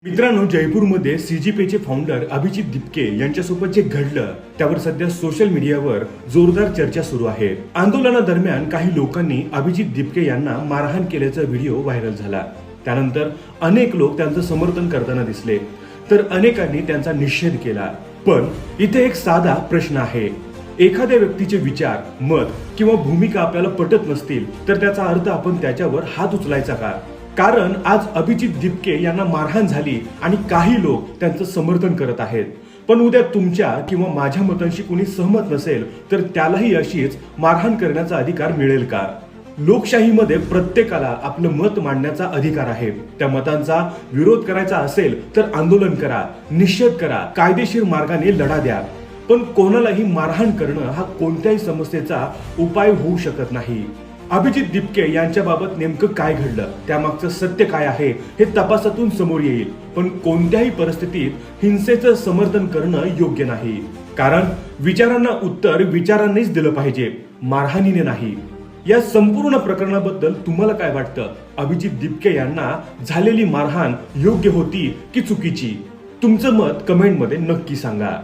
मित्रांनो, जयपूरमध्ये सीजीपीचे फाउंडर अभिजित दिपके यांच्यासोबत जे घडलं त्यावर सध्या सोशल मीडियावर जोरदार चर्चा सुरू आहे। आंदोलनादरम्यान काही लोकांनी अभिजित दिपके यांना मारहाण केल्याचा व्हिडिओ व्हायरल झाला। त्यानंतर अनेक लोक त्यांचं समर्थन करताना दिसले तर अनेकांनी त्यांचा निषेध केला। पण इथे एक साधा प्रश्न आहे, एखाद्या व्यक्तीचे विचार, मत किंवा भूमिका आपल्याला पटत नसतील तर त्याचा अर्थ आपण त्याच्यावर हात उचलायचा का? कारण आज अभिजित दिपके यांना मारहाण झाली आणि काही लोक त्यांचं समर्थन करत आहेत, पण उद्या तुमच्या किंवा माझ्या मतांशी कुणी सहमत नसेल तर त्यालाही अशीच मारहाण करण्याचा अधिकार मिळेल का? लोकशाहीमध्ये प्रत्येकाला आपलं मत मांडण्याचा अधिकार आहे। त्या मतांचा विरोध करायचा असेल तर आंदोलन करा, निषेध करा, कायदेशीर मार्गाने लढा द्या, पण कोणालाही मारहाण करणं हा कोणत्याही समस्येचा उपाय होऊ शकत नाही। अभिजित दिपके यांच्याबाबत नेमकं काय घडलं, त्यामागचं सत्य काय आहे हे तपासातून समोर येईल, पण कोणत्याही परिस्थितीत हिंसेचं समर्थन करणं योग्य नाही। कारण विचारांना उत्तर विचारांनीच दिलं पाहिजे, मारहाणीने नाही। या संपूर्ण प्रकरणाबद्दल तुम्हाला काय वाटतं? अभिजित दिपके यांना झालेली मारहाण योग्य होती की चुकीची? तुमचं मत कमेंटमध्ये नक्की सांगा।